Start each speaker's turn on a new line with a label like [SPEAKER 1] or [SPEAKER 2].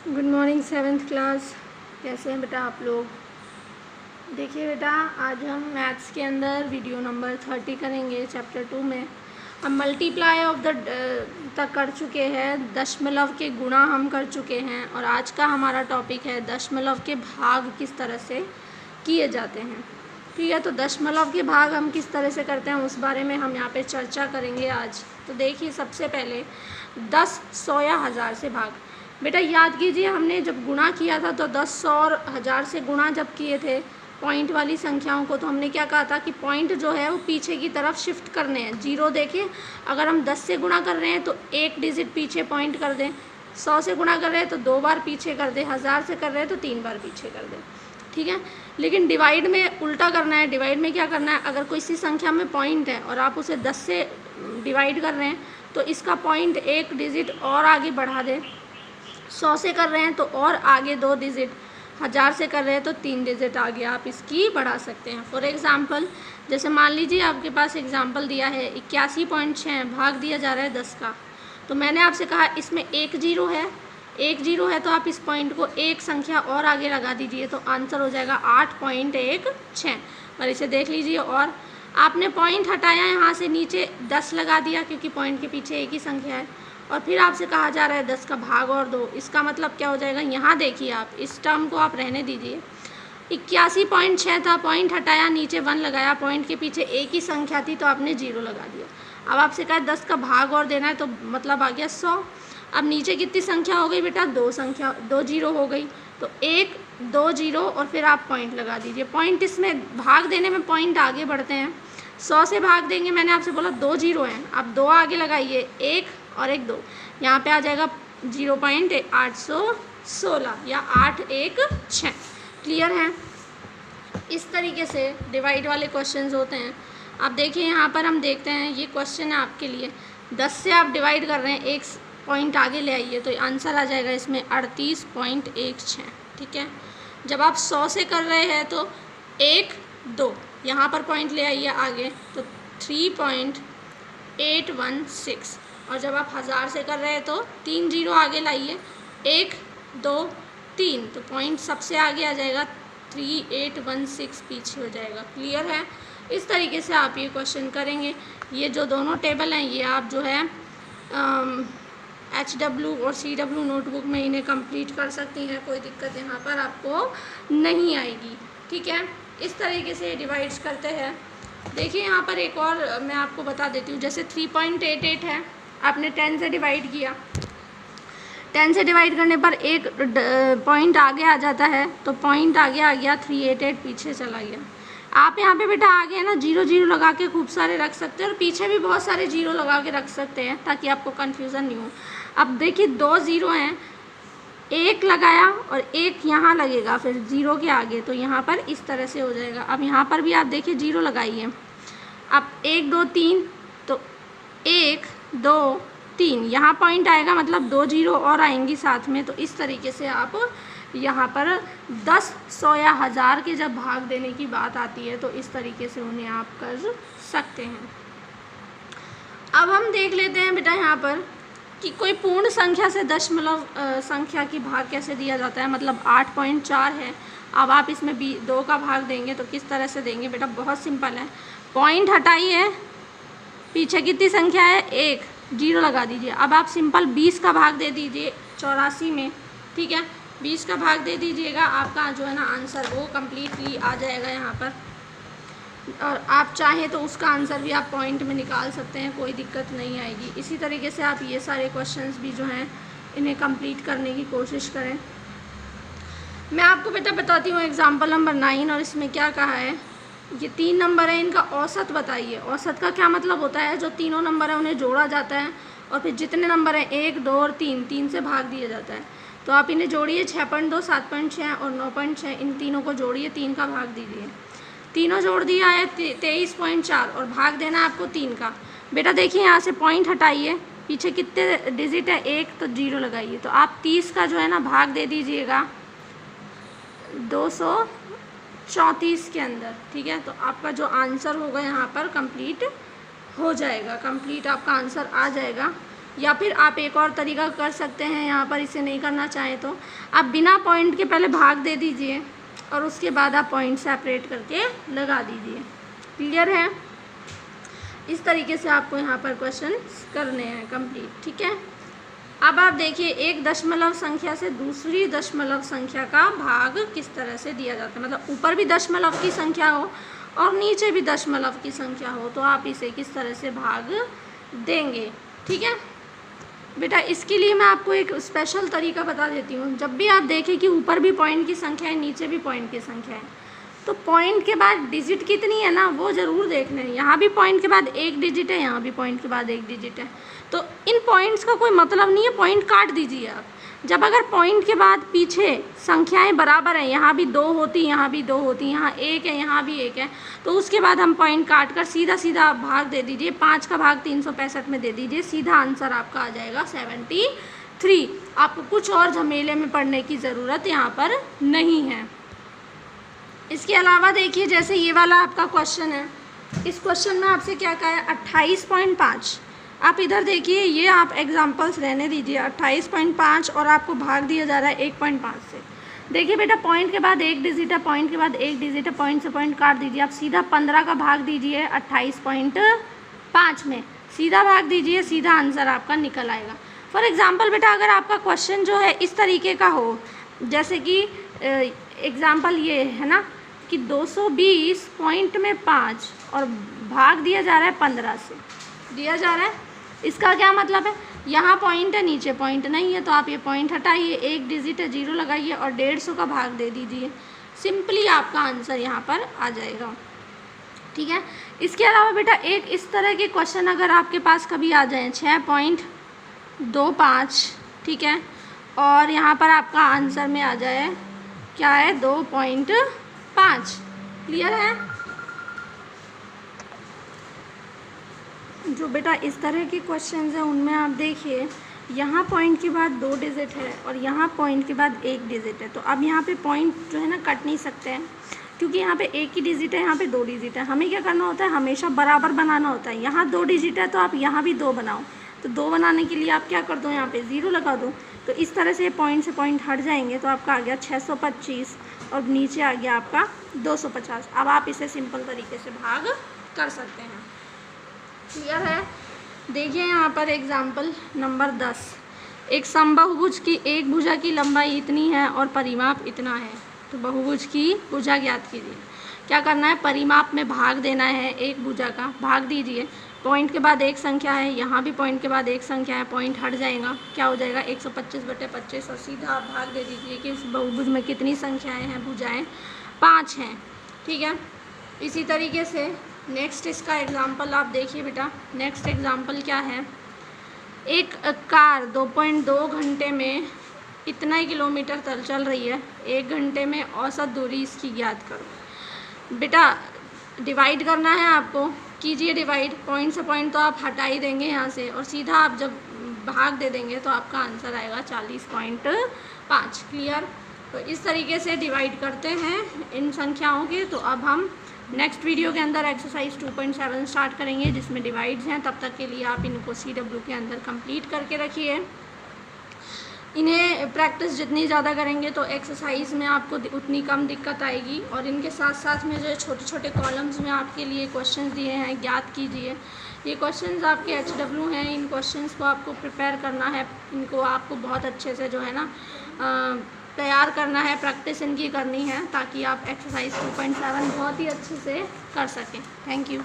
[SPEAKER 1] Good morning seventh class. कैसे हैं बेटा आप लोग? देखिए बेटा, आज हम मैथ्स के अंदर वीडियो नंबर 30 करेंगे चैप्टर 2 में। हम मल्टीप्लाई ऑफ द तक कर चुके हैं, दशमलव के गुणा हम कर चुके हैं, और आज का हमारा टॉपिक है दशमलव के भाग किस तरह से किए जाते हैं। ठीक है, तो दशमलव के भाग हम किस तरह से करते हैं उस बारे में हम यहाँ पे चर्चा करेंगे आज। तो देखिए, सबसे पहले 10, 100 या 1000 से भाग। बेटा याद कीजिए, हमने जब गुणा किया था तो 10, 100 और 1000 से गुणा जब किए थे पॉइंट वाली संख्याओं को, तो हमने क्या कहा था कि पॉइंट जो है वो पीछे की तरफ शिफ्ट करने हैं। जीरो देखिए, अगर हम 10 से गुणा कर रहे हैं तो एक डिजिट पीछे पॉइंट कर दें, 100 से गुणा कर रहे हैं तो 2 बार पीछे कर दें, 1000 से कर रहे हैं तो 3 बार पीछे कर दें। ठीक है, लेकिन डिवाइड में उल्टा करना है। डिवाइड में क्या करना है, अगर कोई सी संख्या में पॉइंट है और आप उसे 10 से डिवाइड कर रहे हैं तो इसका पॉइंट एक डिजिट और आगे बढ़ा दें। 100 से कर रहे हैं तो और आगे 2 डिजिट, 1000 से कर रहे हैं तो 3 डिजिट आगे आप इसकी बढ़ा सकते हैं। फॉर एग्ज़ाम्पल, जैसे मान लीजिए आपके पास एग्ज़ाम्पल दिया है 81.6 भाग दिया जा रहा है 10 का। तो मैंने आपसे कहा इसमें एक जीरो है, एक जीरो है तो आप इस पॉइंट को एक संख्या और आगे लगा दीजिए तो आंसर हो जाएगा 8.16। और इसे देख लीजिए, और आपने पॉइंट हटाया, यहाँ से नीचे 10 लगा दिया क्योंकि पॉइंट के पीछे एक ही संख्या है, और फिर आपसे कहा जा रहा है 10 का भाग और 2। इसका मतलब क्या हो जाएगा, यहाँ देखिए आप इस टर्म को आप रहने दीजिए। 81.6 था, पॉइंट हटाया, नीचे 1 लगाया, पॉइंट के पीछे एक ही संख्या थी तो आपने 0 लगा दिया। अब आपसे कहा 10 का भाग और देना है तो मतलब आ गया 100। अब नीचे कितनी संख्या हो गई बेटा, 2 जीरो हो गई, तो 1, 2 जीरो और फिर आप पॉइंट लगा दीजिए। पॉइंट इसमें भाग देने में पॉइंट आगे बढ़ते हैं। 100 से भाग देंगे, मैंने आपसे बोला 2 जीरो हैं, अब 2 आगे लगाइए, 1 और 1 2, यहाँ पे आ जाएगा 0.816 या 816। क्लियर है? इस तरीके से डिवाइड वाले क्वेश्चंस होते हैं। अब देखिए, यहाँ पर हम देखते हैं, ये क्वेश्चन है आपके लिए। 10 से आप डिवाइड कर रहे हैं, एक पॉइंट आगे ले आइए तो आंसर आ जाएगा इसमें 38.16। ठीक है, जब आप 100 से कर रहे हैं तो 1, 2 यहाँ पर पॉइंट ले आइए आगे तो 3.816, और जब आप 1000 से कर रहे हैं तो 3 जीरो आगे लाइए, 1, 2, 3, तो पॉइंट सबसे आगे आ जाएगा, 3816 पीछे हो जाएगा। क्लियर है? इस तरीके से आप ये क्वेश्चन करेंगे। ये जो दोनों टेबल हैं ये आप जो है HW और CW नोटबुक में इन्हें कंप्लीट कर सकती हैं, कोई दिक्कत यहाँ पर आपको नहीं आएगी। ठीक है, इस तरीके से डिवाइड्स करते हैं। देखिए, यहाँ पर एक और मैं आपको बता देती हूँ, जैसे 3.88 है, आपने 10 से डिवाइड किया, 10 से डिवाइड करने पर एक पॉइंट आगे आ जाता है, तो पॉइंट आगे आ गया, 388 पीछे चला गया। आप यहाँ पे बेटा आगे है ना 0 0 लगा के खूब सारे रख सकते हैं, और पीछे भी बहुत सारे 0 लगा के रख सकते हैं ताकि आपको कन्फ्यूज़न नहीं हो। अब देखिए 2 0 हैं, एक लगाया और एक यहाँ लगेगा फिर 0 के आगे, तो यहाँ पर इस तरह से हो जाएगा। अब यहाँ पर भी आप देखिए 0 लगाइए, अब 1, 2, 3, तो 1, 2, 3 यहाँ पॉइंट आएगा, मतलब 2 जीरो और आएंगी साथ में। तो इस तरीके से आप यहाँ पर 10, 100 या 1000 के जब भाग देने की बात आती है तो इस तरीके से उन्हें आप कर सकते हैं। अब हम देख लेते हैं बेटा यहाँ पर कि कोई पूर्ण संख्या से दशमलव संख्या की भाग कैसे दिया जाता है। मतलब 8.4 है, अब आप इसमें 2 का भाग देंगे तो किस तरह से देंगे बेटा, बहुत सिंपल है। पॉइंट हटाइए, पीछे कितनी संख्या है, 1, 0 लगा दीजिए। अब आप सिंपल 20 का भाग दे दीजिए 84 में। ठीक है, 20 का भाग दे दीजिएगा, आपका जो है ना आंसर वो कम्प्लीटली आ जाएगा यहाँ पर। और आप चाहें तो उसका आंसर भी आप पॉइंट में निकाल सकते हैं, कोई दिक्कत नहीं आएगी। इसी तरीके से आप ये सारे क्वेश्चंस भी जो हैं इन्हें कंप्लीट करने की कोशिश करें। मैं आपको बेटा बताती हूँ एग्जाम्पल नंबर 9, और इसमें क्या कहा है, ये 3 नंबर है, इनका औसत बताइए। औसत का क्या मतलब होता है, जो तीनों नंबर है उन्हें जोड़ा जाता है और फिर जितने नंबर हैं 1, 2 और 3 से भाग दिया जाता है। तो आप इन्हें जोड़िए, 6.2, 7.6 और 9.6, इन तीनों को जोड़िए, 3 का भाग दीजिए। तीनों जोड़ दिया है 23.4, और भाग देना है आपको 3 का। बेटा देखिए, यहाँ से पॉइंट हटाइए, पीछे कितने डिजिट है, 1, तो 0 लगाइए, तो आप 30 का जो है ना भाग दे दीजिएगा 234 के अंदर। ठीक है, तो आपका जो आंसर होगा यहाँ पर कंप्लीट हो जाएगा, कंप्लीट आपका आंसर आ जाएगा। या फिर आप एक और तरीका कर सकते हैं, यहाँ पर इसे नहीं करना चाहें तो आप बिना पॉइंट के पहले भाग दे दीजिए और उसके बाद आप पॉइंट सेपरेट करके लगा दीजिए। क्लियर है? इस तरीके से आपको यहाँ पर क्वेश्चन करने हैं कंप्लीट। ठीक है, अब आप देखिए एक दशमलव संख्या से दूसरी दशमलव संख्या का भाग किस तरह से दिया जाता है। मतलब ऊपर भी दशमलव की संख्या हो और नीचे भी दशमलव की संख्या हो तो आप इसे किस तरह से भाग देंगे। ठीक है बेटा, इसके लिए मैं आपको एक स्पेशल तरीका बता देती हूँ। जब भी आप देखें कि ऊपर भी पॉइंट की संख्या है नीचे भी पॉइंट की संख्या है, तो पॉइंट के बाद डिजिट कितनी है ना वो ज़रूर देखना है। यहाँ भी पॉइंट के बाद एक डिजिट है, यहाँ भी पॉइंट के बाद एक डिजिट है, तो इन पॉइंट्स का कोई मतलब नहीं है, पॉइंट काट दीजिए आप। जब अगर पॉइंट के बाद पीछे संख्याएं बराबर हैं, यहाँ भी 2 होती, यहाँ भी 2 होती, यहाँ 1 है, यहाँ भी 1 है, तो उसके बाद हम पॉइंट काट कर सीधा सीधा आप भाग दे दीजिए। 5 का भाग 365 में दे दीजिए, सीधा आंसर आपका आ जाएगा 73। आपको कुछ और झमेले में पड़ने की ज़रूरत यहाँ पर नहीं है। इसके अलावा देखिए जैसे ये वाला आपका क्वेश्चन है, इस क्वेश्चन में आपसे क्या कहा है 28.5। आप इधर देखिए, ये आप एग्जांपल्स रहने दीजिए 28.5 और आपको भाग दिया जा रहा है 1.5 से। देखिए बेटा पॉइंट के बाद एक डिजिट है, पॉइंट के बाद एक डिजिट है, पॉइंट से पॉइंट काट दीजिए। आप सीधा 15 का भाग दीजिए 28.5 में, सीधा भाग दीजिए, सीधा आंसर आपका निकल आएगा। फॉर एग्ज़ाम्पल बेटा अगर आपका क्वेश्चन जो है इस तरीके का हो, जैसे कि एग्ज़ाम्पल ये है ना कि 220 पॉइंट में 5 और भाग दिया जा रहा है 15 से दिया जा रहा है। इसका क्या मतलब है, यहाँ पॉइंट है नीचे पॉइंट नहीं है, तो आप ये पॉइंट हटाइए, एक डिजिट है 0 लगाइए और 150 का भाग दे दीजिए। सिंपली आपका आंसर यहाँ पर आ जाएगा। ठीक है, इसके अलावा बेटा एक इस तरह के क्वेश्चन अगर आपके पास कभी आ जाएँ 6.25, ठीक है, और यहाँ पर आपका आंसर में आ जाए क्या है 2.5। क्लियर है? जो बेटा इस तरह के क्वेश्चंस हैं उनमें आप देखिए यहाँ पॉइंट के बाद 2 डिजिट है और यहाँ पॉइंट के बाद 1 डिजिट है, तो अब यहाँ पे पॉइंट जो है ना कट नहीं सकते हैं क्योंकि यहाँ पे 1 ही डिजिट है, यहाँ पे 2 डिजिट है। हमें क्या करना होता है, हमेशा बराबर बनाना होता है। यहाँ 2 डिजिट है तो आप यहाँ भी 2 बनाओ, तो 2 बनाने के लिए आप क्या कर दो, यहाँ पे 0 लगा दो। तो इस तरह से पॉइंट से पॉइंट हट जाएंगे तो आपका आ गया 625 और नीचे आ गया आपका 250। अब आप इसे सिंपल तरीके से भाग कर सकते हैं। क्लियर है? देखिए यहाँ पर एग्जाम्पल नंबर 10, एक समबाहुभुज की एक भुजा की लंबाई इतनी है और परिमाप इतना है, तो बहुभुज की भुजा ज्ञात कीजिए। क्या करना है, परिमाप में भाग देना है एक भुजा का, भाग दीजिए। पॉइंट के बाद एक संख्या है, यहाँ भी पॉइंट के बाद एक संख्या है, पॉइंट हट जाएगा, क्या हो जाएगा 125/25 और सीधा आप भाग दे दीजिए कि इस बहुभुज में कितनी संख्याएँ हैं, भुजाएँ 5 हैं। ठीक है, इसी तरीके से नेक्स्ट इसका एग्जाम्पल आप देखिए बेटा। नेक्स्ट एग्जाम्पल क्या है, एक कार 2.2 घंटे में इतना ही किलोमीटर चल रही है, 1 घंटे में औसत दूरी इसकी ज्ञात करो। बेटा डिवाइड करना है आपको, कीजिए डिवाइड। पॉइंट से पॉइंट तो आप हटा ही देंगे यहाँ से और सीधा आप जब भाग दे देंगे तो आपका आंसर आएगा 40.5। क्लियर? तो इस तरीके से डिवाइड करते हैं इन संख्याओं के। तो अब हम नेक्स्ट वीडियो के अंदर एक्सरसाइज 2.7 स्टार्ट करेंगे जिसमें डिवाइड्स हैं। तब तक के लिए आप इनको CW के अंदर कंप्लीट करके रखिए। इन्हें प्रैक्टिस जितनी ज़्यादा करेंगे तो एक्सरसाइज में आपको उतनी कम दिक्कत आएगी। और इनके साथ साथ में जो छोटे छोटे कॉलम्स में आपके लिए क्वेश्चंस दिए हैं, ज्ञात कीजिए। ये क्वेश्चंस आपके HW हैं, इन क्वेश्चंस को आपको प्रिपेयर करना है, इनको आपको बहुत अच्छे से जो है ना तैयार करना है, प्रैक्टिस इनकी करनी है ताकि आप एक्सरसाइज 2.7 बहुत ही अच्छे से कर सकें। Thank you.